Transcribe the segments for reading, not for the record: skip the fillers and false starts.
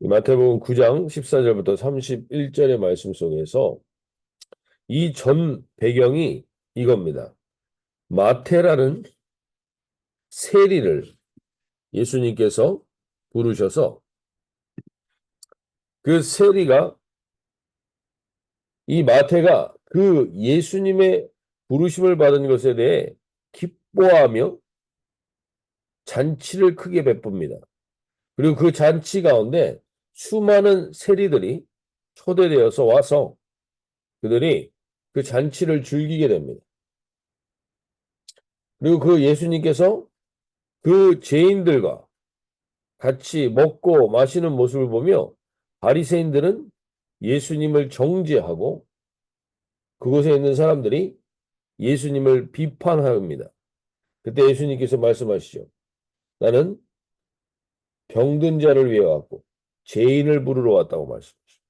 마태복음 9장 14절부터 31절의 말씀 속에서 이 전 배경이 이겁니다. 마태라는 세리를 예수님께서 부르셔서 그 세리가 이 마태가 그 예수님의 부르심을 받은 것에 대해 기뻐하며 잔치를 크게 베풉니다. 그리고 그 잔치 가운데 수많은 세리들이 초대되어서 와서 그들이 그 잔치를 즐기게 됩니다. 그리고 그 예수님께서 그 죄인들과 같이 먹고 마시는 모습을 보며 바리새인들은 예수님을 정죄하고 그곳에 있는 사람들이 예수님을 비판합니다. 그때 예수님께서 말씀하시죠. 나는 병든 자를 위해 왔고 죄인을 부르러 왔다고 말씀하시죠.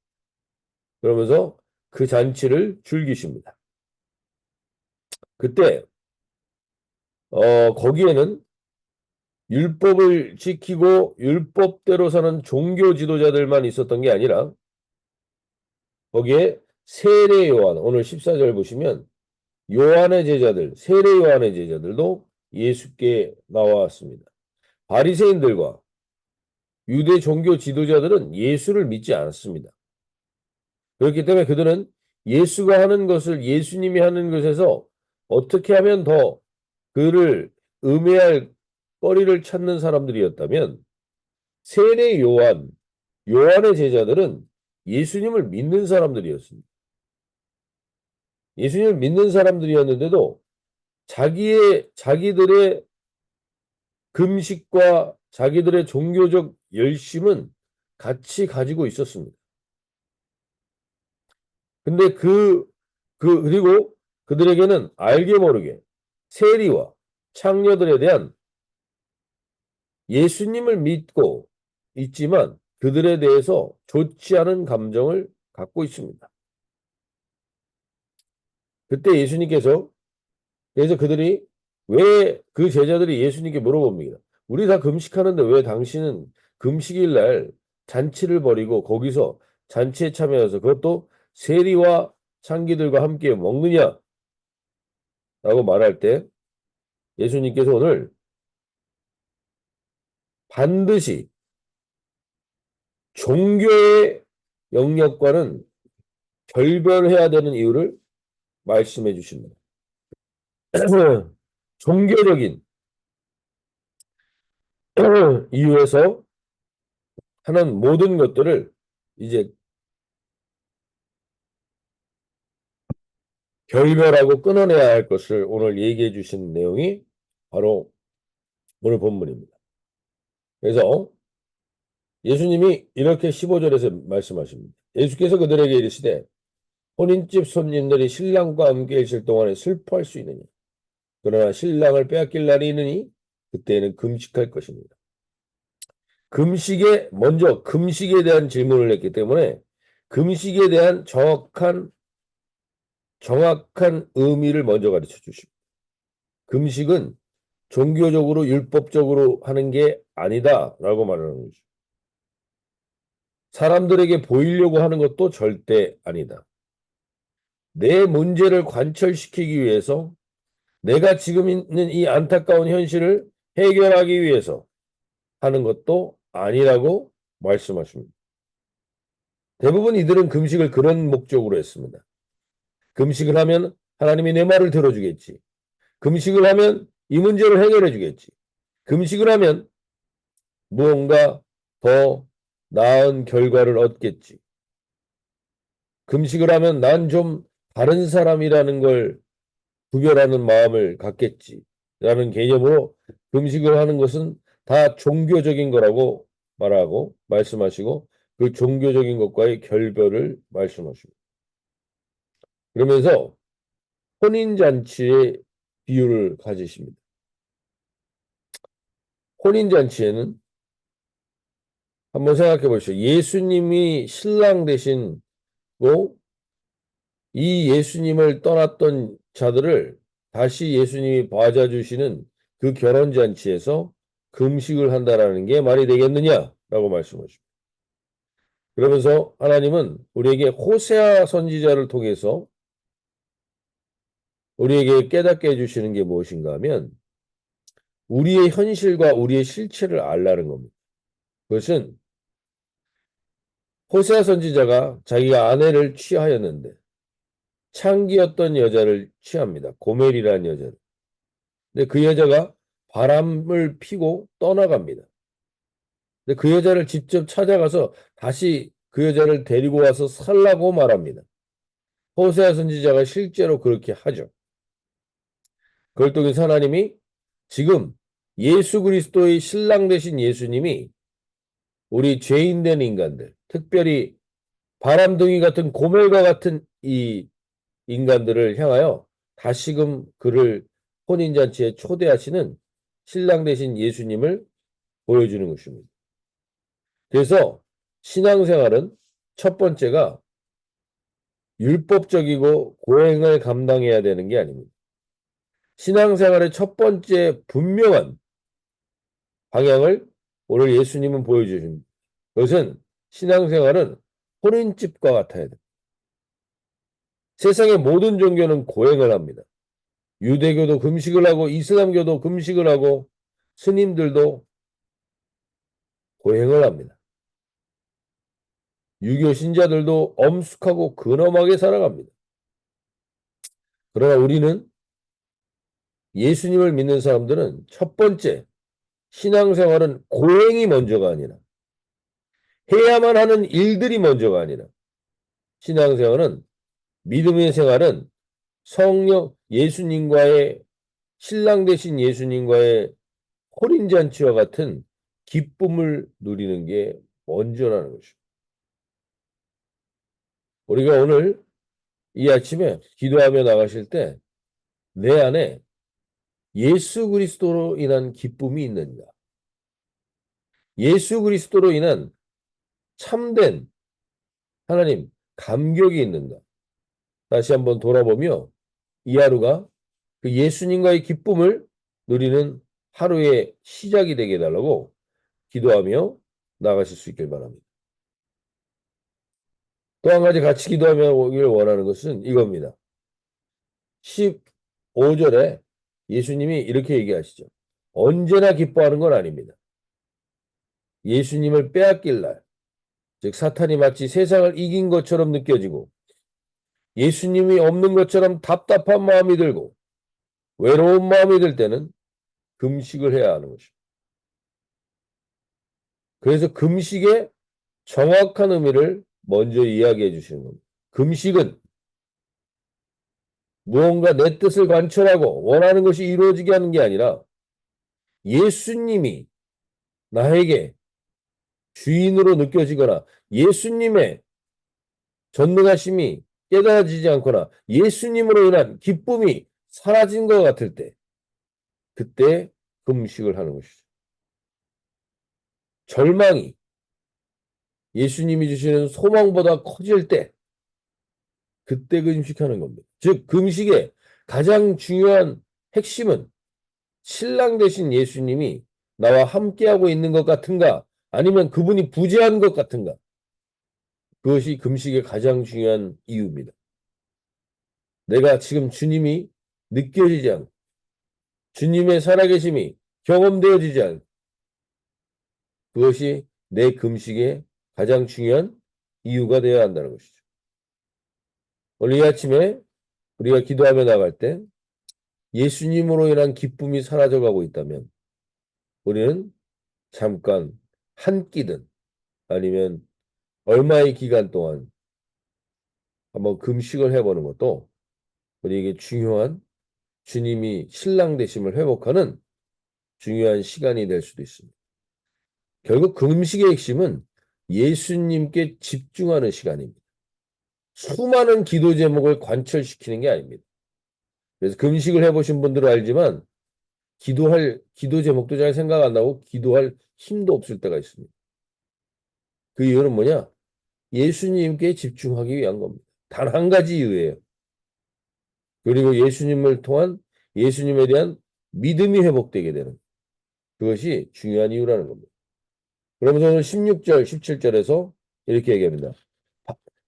그러면서 그 잔치를 즐기십니다. 그때 거기에는 율법을 지키고 율법대로 사는 종교 지도자들만 있었던 게 아니라 거기에 세례 요한, 오늘 14절 보시면 요한의 제자들, 세례 요한의 제자들도 예수께 나왔습니다. 바리새인들과 유대 종교 지도자들은 예수를 믿지 않았습니다. 그렇기 때문에 그들은 예수가 하는 것을 예수님이 하는 것에서 어떻게 하면 더 그를 음해할 거리를 찾는 사람들이었다면 세례 요한, 요한의 제자들은 예수님을 믿는 사람들이었습니다. 예수님을 믿는 사람들이었는데도 자기들의 금식과 자기들의 종교적 열심은 같이 가지고 있었습니다. 근데 그리고 그들에게는 알게 모르게 세리와 창녀들에 대한 예수님을 믿고 있지만 그들에 대해서 좋지 않은 감정을 갖고 있습니다. 그때 예수님께서 그래서 그들이 왜 그 제자들이 예수님께 물어봅니다. 우리 다 금식하는데 왜 당신은 금식일 날 잔치를 벌이고 거기서 잔치에 참여해서 그것도 세리와 창기들과 함께 먹느냐? 라고 말할 때 예수님께서 오늘 반드시 종교의 영역과는 결별해야 되는 이유를 말씀해 주십니다. 종교적인 이유에서 하는 모든 것들을 이제 결별하고 끊어내야 할 것을 오늘 얘기해 주신 내용이 바로 오늘 본문입니다. 그래서 예수님이 이렇게 15절에서 말씀하십니다. 예수께서 그들에게 이르시되 혼인집 손님들이 신랑과 함께 있을 동안에 슬퍼할 수 있느냐. 그러나 신랑을 빼앗길 날이 있느니 그때에는 금식할 것입니다. 먼저 금식에 대한 질문을 했기 때문에 금식에 대한 정확한 의미를 먼저 가르쳐 주십니다. 금식은 종교적으로 율법적으로 하는 게 아니다라고 말하는 거죠. 사람들에게 보이려고 하는 것도 절대 아니다. 내 문제를 관철시키기 위해서 내가 지금 있는 이 안타까운 현실을 해결하기 위해서 하는 것도 아니라고 말씀하십니다. 대부분 이들은 금식을 그런 목적으로 했습니다. 금식을 하면 하나님이 내 말을 들어주겠지. 금식을 하면 이 문제를 해결해 주겠지. 금식을 하면 무언가 더 나은 결과를 얻겠지. 금식을 하면 난 좀 다른 사람이라는 걸 구별하는 마음을 갖겠지. 라는 개념으로 금식을 하는 것은 다 종교적인 거라고 말씀하시고 그 종교적인 것과의 결별을 말씀하십니다. 그러면서 혼인잔치의 비유를 가지십니다. 혼인잔치에는 한번 생각해 보시죠. 예수님이 신랑 되신 이 예수님을 떠났던 자들을 다시 예수님이 맞아주시는 그 결혼잔치에서 금식을 한다라는 게 말이 되겠느냐라고 말씀하십니다. 그러면서 하나님은 우리에게 호세아 선지자를 통해서 우리에게 깨닫게 해주시는 게 무엇인가 하면 우리의 현실과 우리의 실체를 알라는 겁니다. 그것은 호세아 선지자가 자기가 아내를 취하였는데 창기였던 여자를 취합니다. 고멜이라는 여자를. 근데 그 여자가 바람을 피고 떠나갑니다. 근데 그 여자를 직접 찾아가서 다시 그 여자를 데리고 와서 살라고 말합니다. 호세아 선지자가 실제로 그렇게 하죠. 그걸 통해서 하나님이 지금 예수 그리스도의 신랑 되신 예수님이 우리 죄인된 인간들, 특별히 바람둥이 같은 고멜과 같은 이 인간들을 향하여 다시금 그를 혼인잔치에 초대하시는 신랑 되신 예수님을 보여주는 것입니다. 그래서 신앙생활은 첫 번째가 율법적이고 고행을 감당해야 되는 게 아닙니다. 신앙생활의 첫 번째 분명한 방향을 오늘 예수님은 보여주십니다. 그것은 신앙생활은 혼인집과 같아야 됩니다. 세상의 모든 종교는 고행을 합니다. 유대교도 금식을 하고 이슬람교도 금식을 하고 스님들도 고행을 합니다. 유교 신자들도 엄숙하고 근엄하게 살아갑니다. 그러나 우리는 예수님을 믿는 사람들은 첫 번째 신앙생활은 고행이 먼저가 아니라 해야만 하는 일들이 먼저가 아니라 신앙생활은 믿음의 생활은 성령 예수님과의 신랑 되신 예수님과의 혼인잔치와 같은 기쁨을 누리는 게 먼저라는 것입니다. 우리가 오늘 이 아침에 기도하며 나가실 때 내 안에 예수 그리스도로 인한 기쁨이 있는가? 예수 그리스도로 인한 참된 하나님 감격이 있는가? 다시 한번 돌아보며 이 하루가 그 예수님과의 기쁨을 누리는 하루의 시작이 되게 해달라고 기도하며 나가실 수 있길 바랍니다. 또 한 가지 같이 기도하며 오길 원하는 것은 이겁니다. 15절에 예수님이 이렇게 얘기하시죠. 언제나 기뻐하는 건 아닙니다. 예수님을 빼앗길 날, 즉 사탄이 마치 세상을 이긴 것처럼 느껴지고 예수님이 없는 것처럼 답답한 마음이 들고 외로운 마음이 들 때는 금식을 해야 하는 것입니다. 그래서 금식의 정확한 의미를 먼저 이야기해 주시는 겁니다. 금식은 무언가 내 뜻을 관철하고 원하는 것이 이루어지게 하는 게 아니라 예수님이 나에게 주인으로 느껴지거나 예수님의 전능하심이 깨달아지지 않거나 예수님으로 인한 기쁨이 사라진 것 같을 때 그때 금식을 하는 것이죠. 절망이 예수님이 주시는 소망보다 커질 때 그때 금식하는 겁니다. 즉 금식의 가장 중요한 핵심은 신랑 되신 예수님이 나와 함께하고 있는 것 같은가 아니면 그분이 부재한 것 같은가 그것이 금식의 가장 중요한 이유입니다. 내가 지금 주님이 느껴지지 않고 주님의 살아계심이 경험되어지지 않고 그것이 내 금식의 가장 중요한 이유가 되어야 한다는 것이죠. 오늘 이 아침에 우리가 기도하며 나갈 때 예수님으로 인한 기쁨이 사라져가고 있다면 우리는 잠깐 한 끼든 아니면 얼마의 기간 동안 한번 금식을 해보는 것도 우리에게 중요한 주님이 신랑 되심을 회복하는 중요한 시간이 될 수도 있습니다. 결국 금식의 핵심은 예수님께 집중하는 시간입니다. 수많은 기도 제목을 관철시키는 게 아닙니다. 그래서 금식을 해보신 분들은 알지만 기도 제목도 잘 생각 안 나고 기도할 힘도 없을 때가 있습니다. 그 이유는 뭐냐? 예수님께 집중하기 위한 겁니다. 단 한 가지 이유예요. 그리고 예수님을 통한 예수님에 대한 믿음이 회복되게 되는 그것이 중요한 이유라는 겁니다. 그러면서 오늘 16절, 17절에서 이렇게 얘기합니다.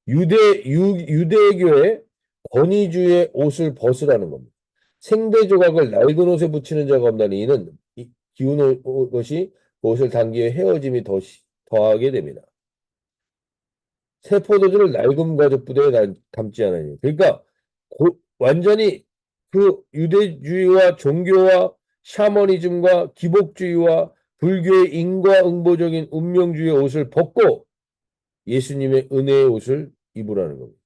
유대교의 권위주의 옷을 벗으라는 겁니다. 생대 조각을 낡은 옷에 붙이는 자가 없나니 이는 기운 옷이 그 옷을 당기에 헤어짐이 더하게 됩니다. 새 포도주를 낡은 가죽 부대에 담지 않으니. 그러니까 완전히 그 유대주의와 종교와 샤머니즘과 기복주의와 불교의 인과응보적인 운명주의의 옷을 벗고 예수님의 은혜의 옷을 입으라는 겁니다.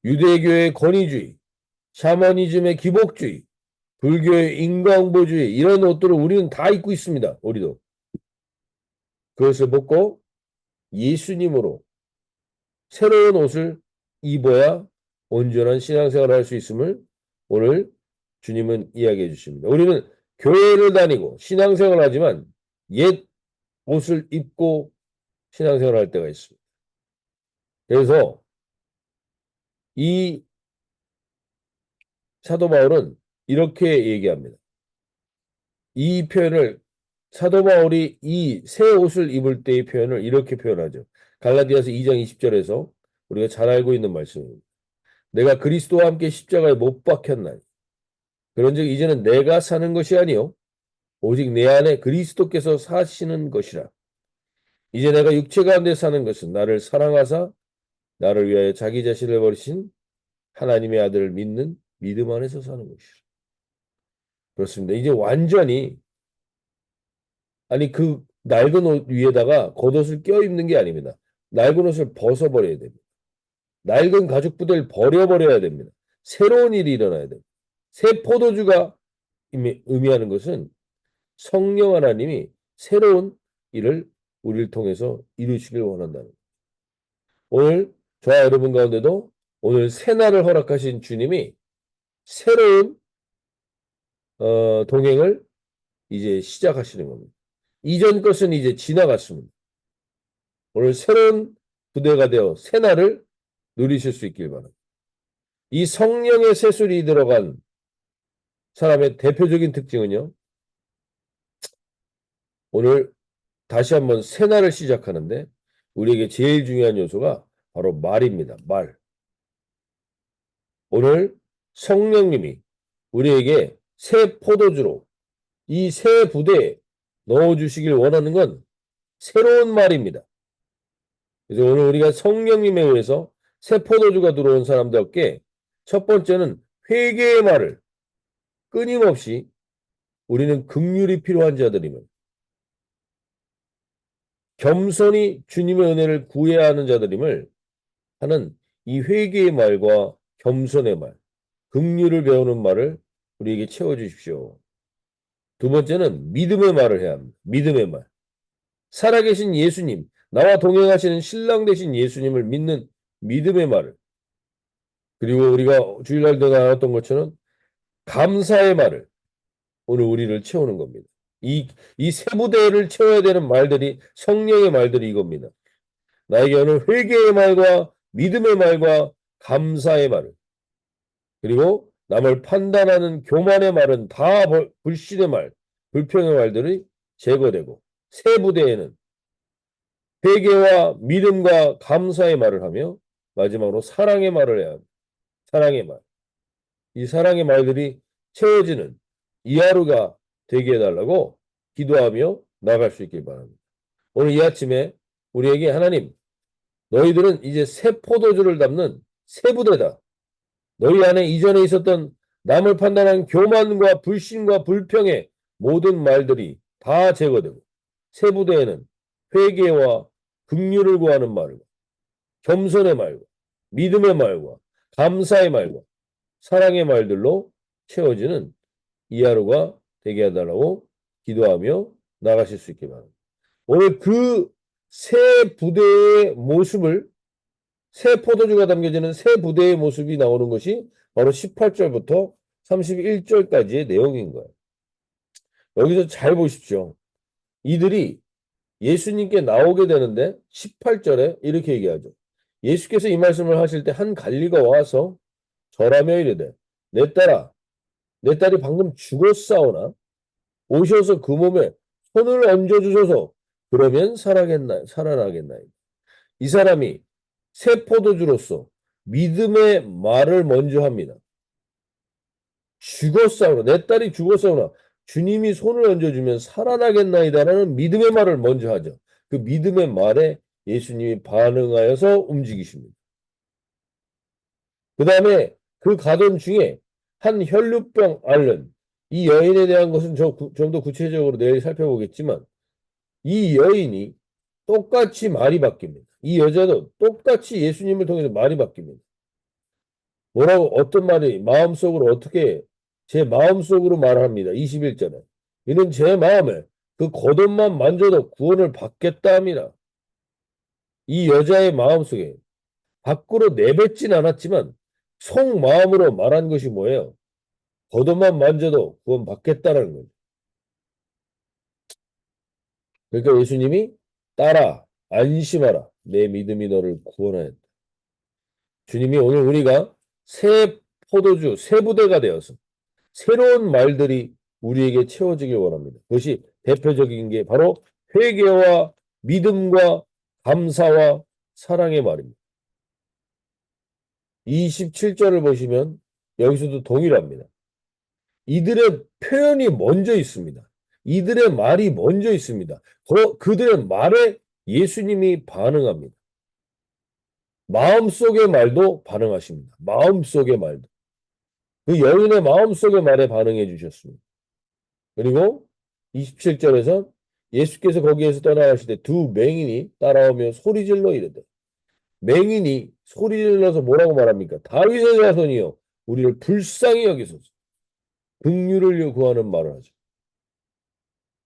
유대교의 권위주의, 샤머니즘의 기복주의, 불교의 인과응보주의 이런 옷들을 우리는 다 입고 있습니다. 우리도. 그것을 벗고 예수님으로 새로운 옷을 입어야 온전한 신앙생활을 할 수 있음을 오늘 주님은 이야기해 주십니다. 우리는 교회를 다니고 신앙생활을 하지만 옛 옷을 입고 신앙생활을 할 때가 있습니다. 그래서 이 사도 바울은 이렇게 얘기합니다. 이 표현을 사도 바울이 이 새 옷을 입을 때의 표현을 이렇게 표현하죠. 갈라디아서 2장 20절에서 우리가 잘 알고 있는 말씀입니다. 내가 그리스도와 함께 십자가에 못 박혔나니 그런즉 이제는 내가 사는 것이 아니요 오직 내 안에 그리스도께서 사시는 것이라. 이제 내가 육체 가운데 사는 것은 나를 사랑하사 나를 위하여 자기 자신을 버리신 하나님의 아들을 믿는 믿음 안에서 사는 것이라. 그렇습니다. 이제 완전히 아니 그 낡은 옷 위에다가 겉옷을 껴입는 게 아닙니다. 낡은 옷을 벗어버려야 됩니다. 낡은 가죽 부대를 버려버려야 됩니다. 새로운 일이 일어나야 됩니다. 새 포도주가 의미하는 것은 성령 하나님이 새로운 일을 우리를 통해서 이루시길 원한다는 오늘 저와 여러분 가운데도 오늘 새날을 허락하신 주님이 새로운 동행을 이제 시작하시는 겁니다. 이전 것은 이제 지나갔습니다. 오늘 새로운 부대가 되어 새날을 누리실 수 있길 바랍니다. 이 성령의 새술이 들어간 사람의 대표적인 특징은요. 오늘 다시 한번 새날을 시작하는데 우리에게 제일 중요한 요소가 바로 말입니다. 말. 오늘 성령님이 우리에게 새 포도주로 이 새 부대에 넣어주시길 원하는 건 새로운 말입니다. 그래서 오늘 우리가 성령님에 의해서 새 포도주가 들어온 사람들께 첫 번째는 회개의 말을 끊임없이 우리는 긍휼이 필요한 자들이면 겸손히 주님의 은혜를 구해야 하는 자들임을 하는 이 회개의 말과 겸손의 말, 긍휼을 배우는 말을 우리에게 채워주십시오. 두 번째는 믿음의 말을 해야 합니다. 믿음의 말. 살아계신 예수님, 나와 동행하시는 신랑 되신 예수님을 믿는 믿음의 말을. 그리고 우리가 주일날도 나눴던 것처럼 감사의 말을 오늘 우리를 채우는 겁니다. 이 세 부대를 채워야 되는 말들이 성령의 말들이 이겁니다. 나에게 오늘 회개의 말과 믿음의 말과 감사의 말을 그리고 남을 판단하는 교만의 말은 다 불신의 말, 불평의 말들이 제거되고 새 부대에는 회개와 믿음과 감사의 말을 하며 마지막으로 사랑의 말을 해야 합니다. 사랑의 말. 이 사랑의 말들이 채워지는 이 하루가 되게 해달라고 기도하며 나갈 수 있길 바랍니다. 오늘 이 아침에 우리에게 하나님, 너희들은 이제 새 포도주를 담는 새 부대다. 너희 안에 이전에 있었던 남을 판단한 교만과 불신과 불평의 모든 말들이 다 제거되고 새 부대에는 회개와 긍휼을 구하는 말과 겸손의 말과 믿음의 말과 감사의 말과 사랑의 말들로 채워지는 이 하루가 되게 해달라고 기도하며 나가실 수 있기 바랍니다. 오늘 그 새 부대의 모습을 새 포도주가 담겨지는 새 부대의 모습이 나오는 것이 바로 18절부터 31절까지의 내용인 거예요. 여기서 잘 보십시오. 이들이 예수님께 나오게 되는데 18절에 이렇게 얘기하죠. 예수께서 이 말씀을 하실 때 한 관리가 와서 절하며 이르되 내 딸이 방금 죽었사오나 오셔서 그 몸에 손을 얹어주소서 그러면 살아나겠나이다. 이 사람이 새 포도주로서 믿음의 말을 먼저 합니다. 죽었사오나 내 딸이 죽었사오나 주님이 손을 얹어주면 살아나겠나이다라는 믿음의 말을 먼저 하죠. 그 믿음의 말에 예수님이 반응하여서 움직이십니다. 그 다음에 그 가던 중에 한 혈루병 앓는 이 여인에 대한 것은 좀 더 구체적으로 내일 살펴보겠지만 이 여인이 똑같이 말이 바뀝니다. 이 여자도 똑같이 예수님을 통해서 말이 바뀝니다. 뭐라고 어떤 말이 마음속으로 어떻게 제 마음속으로 말합니다. 21절에 이는 제 마음에 그 겉옷만 만져도 구원을 받겠다 합니다. 이 여자의 마음속에 밖으로 내뱉진 않았지만 속마음으로 말한 것이 뭐예요? 겉옷만 만져도 구원 받겠다라는 거죠. 그러니까 예수님이 따라 안심하라 내 믿음이 너를 구원하였다. 주님이 오늘 우리가 새 포도주 새 부대가 되어서 새로운 말들이 우리에게 채워지길 원합니다. 그것이 대표적인 게 바로 회개와 믿음과 감사와 사랑의 말입니다. 27절을 보시면 여기서도 동일합니다. 이들의 표현이 먼저 있습니다. 이들의 말이 먼저 있습니다. 그들의 말에 예수님이 반응합니다. 마음속의 말도 반응하십니다. 마음속의 말도. 그 여인의 마음속의 말에 반응해 주셨습니다. 그리고 27절에서 예수께서 거기에서 떠나가실 때 두 맹인이 따라오며 소리질러 이르되 맹인이 소리질러서 뭐라고 말합니까? 다윗의 자손이여 우리를 불쌍히 여기소서 긍휼을 구하는 말을 하죠.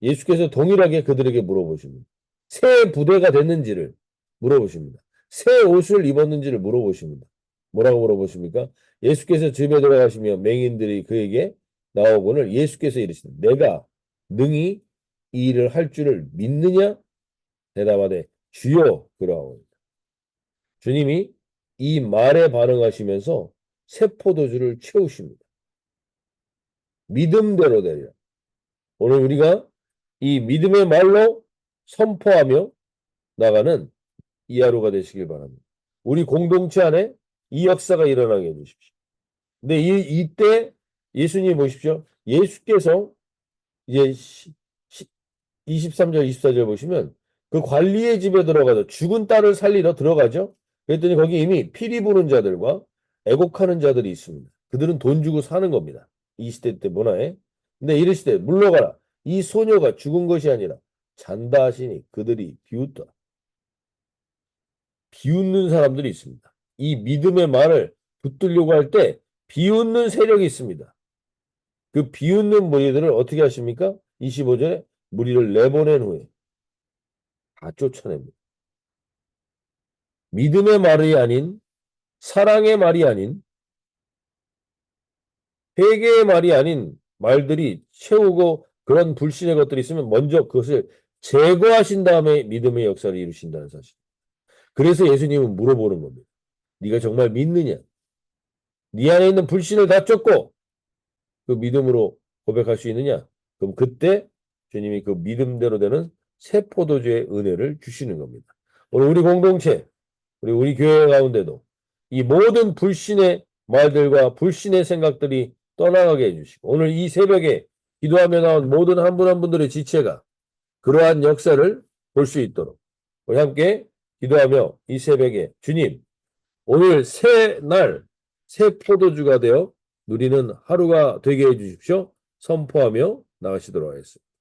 예수께서 동일하게 그들에게 물어보십니다. 새 부대가 됐는지를 물어보십니다. 새 옷을 입었는지를 물어보십니다. 뭐라고 물어보십니까? 예수께서 집에 들어가시며 맹인들이 그에게 나오거늘 예수께서 이르시되 내가 능히 이 일을 할 줄을 믿느냐? 대답하되 주여 그러하오니. 주님이 이 말에 반응하시면서 새 포도주를 채우십니다. 믿음대로 되리라. 오늘 우리가 이 믿음의 말로 선포하며 나가는 이 하루가 되시길 바랍니다. 우리 공동체 안에 이 역사가 일어나게 해주십시오. 근데 이때 예수님 보십시오. 예수께서 이제 23절, 24절 보시면 그 관리의 집에 들어가서 죽은 딸을 살리러 들어가죠. 그랬더니 거기 이미 피리 부는 자들과 애곡하는 자들이 있습니다. 그들은 돈 주고 사는 겁니다. 이 시대 때 문화에. 근데 이르시되 물러가라. 이 소녀가 죽은 것이 아니라 잔다 하시니 그들이 비웃더라. 비웃는 사람들이 있습니다. 이 믿음의 말을 붙들려고 할 때 비웃는 세력이 있습니다. 그 비웃는 무리들을 어떻게 하십니까? 25절에 무리를 내보낸 후에 다 쫓아냅니다. 믿음의 말이 아닌 사랑의 말이 아닌 회개의 말이 아닌 말들이 채우고 그런 불신의 것들이 있으면 먼저 그것을 제거하신 다음에 믿음의 역사를 이루신다는 사실. 그래서 예수님은 물어보는 겁니다. 네가 정말 믿느냐? 네 안에 있는 불신을 다 쫓고 그 믿음으로 고백할 수 있느냐? 그럼 그때 주님이 그 믿음대로 되는 새 포도주의 은혜를 주시는 겁니다. 오늘 우리 공동체, 우리 교회 가운데도 이 모든 불신의 말들과 불신의 생각들이 떠나가게 해주시고 오늘 이 새벽에 기도하며 나온 모든 한 분 한 분들의 지체가 그러한 역사를 볼 수 있도록 우리 함께 기도하며 이 새벽에 주님 오늘 새 날, 새 포도주가 되어 누리는 하루가 되게 해주십시오. 선포하며 나가시도록 하겠습니다.